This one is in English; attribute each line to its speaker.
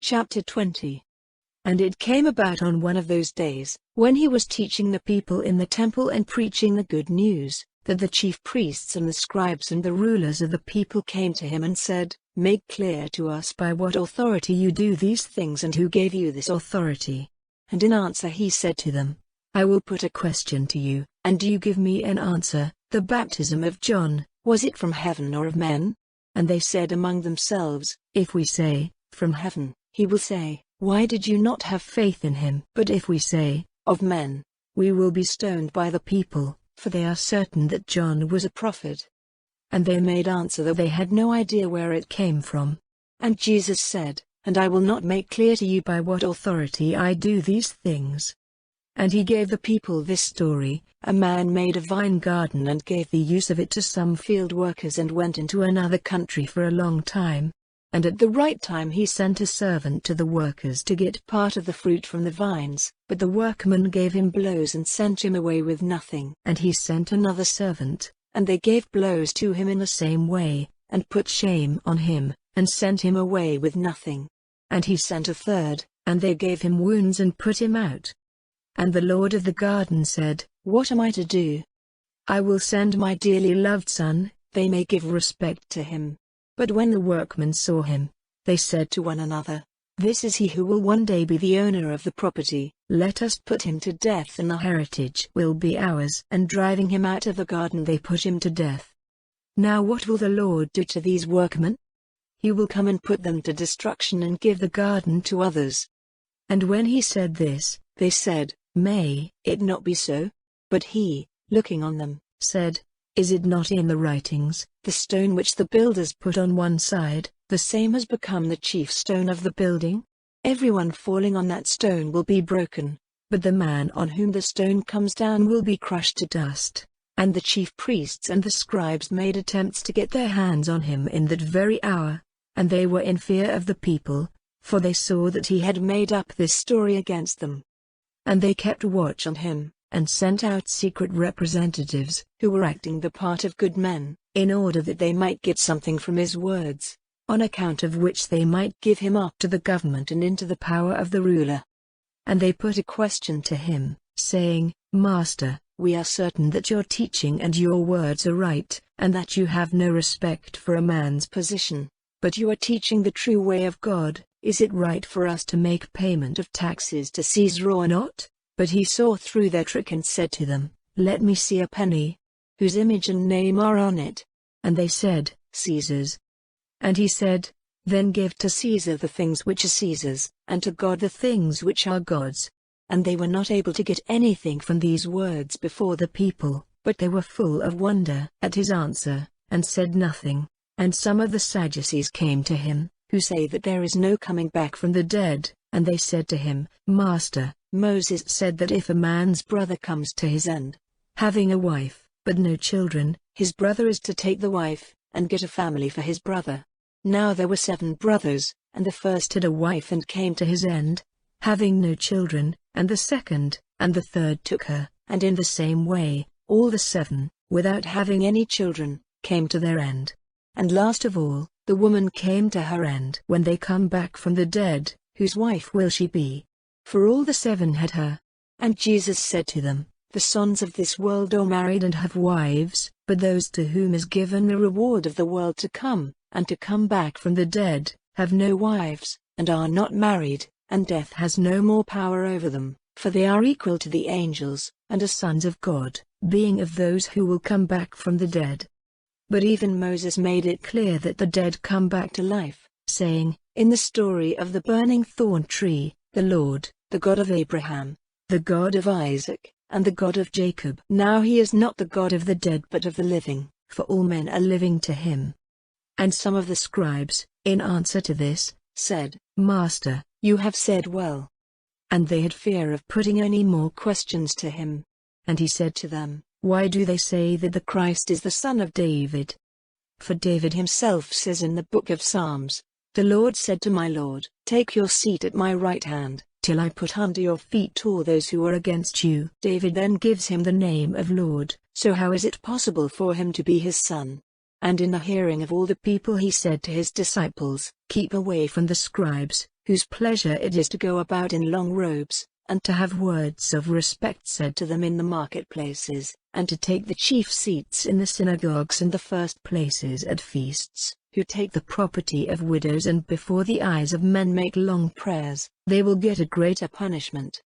Speaker 1: Chapter 20. And it came about on one of those days, when he was teaching the people in the temple and preaching the good news, that the chief priests and the scribes and the rulers of the people came to him and said, "Make clear to us by what authority you do these things and who gave you this authority." And in answer he said to them, "I will put a question to you, and you give me an answer. The baptism of John, was it from heaven or of men?" And they said among themselves, "If we say, from heaven, he will say, why did you not have faith in him? But if we say, of men, we will be stoned by the people, for they are certain that John was a prophet." And they made answer that they had no idea where it came from. And Jesus said, "And I will not make clear to you by what authority I do these things." And he gave the people this story: a man made a vine garden and gave the use of it to some field workers and went into another country for a long time. And at the right time he sent a servant to the workers to get part of the fruit from the vines, but the workmen gave him blows and sent him away with nothing. And he sent another servant, and they gave blows to him in the same way, and put shame on him, and sent him away with nothing. And he sent a third, and they gave him wounds and put him out. And the Lord of the garden said, "What am I to do? I will send my dearly loved son, they may give respect to him." But when the workmen saw him, they said to one another, "This is he who will one day be the owner of the property, let us put him to death and the heritage will be ours." And driving him out of the garden they put him to death. Now what will the Lord do to these workmen? He will come and put them to destruction and give the garden to others. And when he said this, they said, "May it not be so?" But he, looking on them, said, "Is it not in the writings, the stone which the builders put on one side, the same has become the chief stone of the building? Everyone falling on that stone will be broken, but the man on whom the stone comes down will be crushed to dust." And the chief priests and the scribes made attempts to get their hands on him in that very hour, and they were in fear of the people, for they saw that he had made up this story against them. And they kept watch on him, and sent out secret representatives, who were acting the part of good men, in order that they might get something from his words, on account of which they might give him up to the government and into the power of the ruler. And they put a question to him, saying, "Master, we are certain that your teaching and your words are right, and that you have no respect for a man's position, but you are teaching the true way of God. Is it right for us to make payment of taxes to Caesar or not?" But he saw through their trick and said to them, "Let me see a penny. Whose image and name are on it?" And they said, "Caesar's." And he said, "Then give to Caesar the things which are Caesar's, and to God the things which are God's." And they were not able to get anything from these words before the people, but they were full of wonder at his answer, and said nothing. And some of the Sadducees came to him, who say that there is no coming back from the dead, and they said to him, "Master, Moses said that if a man's brother comes to his end, having a wife, but no children, his brother is to take the wife, and get a family for his brother. Now there were 7 brothers, and the first had a wife and came to his end, having no children, and the second, and the third took her, and in the same way, all the 7, without having any children, came to their end. And last of all, the woman came to her end. When they come back from the dead, whose wife will she be? For all the 7 had her." And Jesus said to them, "The sons of this world are married and have wives, but those to whom is given the reward of the world to come, and to come back from the dead, have no wives, and are not married, and death has no more power over them, for they are equal to the angels, and are sons of God, being of those who will come back from the dead. But even Moses made it clear that the dead come back to life, saying, in the story of the burning thorn tree, the Lord, the God of Abraham, the God of Isaac, and the God of Jacob. Now he is not the God of the dead but of the living, for all men are living to him." And some of the scribes, in answer to this, said, "Master, you have said well." And they had fear of putting any more questions to him. And he said to them, "Why do they say that the Christ is the son of David? For David himself says in the book of Psalms, 'The Lord said to my Lord, take your seat at my right hand, till I put under your feet all those who are against you.' David then gives him the name of Lord, so how is it possible for him to be his son?" And in the hearing of all the people he said to his disciples, "Keep away from the scribes, whose pleasure it is to go about in long robes, and to have words of respect said to them in the marketplaces, and to take the chief seats in the synagogues and the first places at feasts, who take the property of widows and before the eyes of men make long prayers, they will get a greater punishment.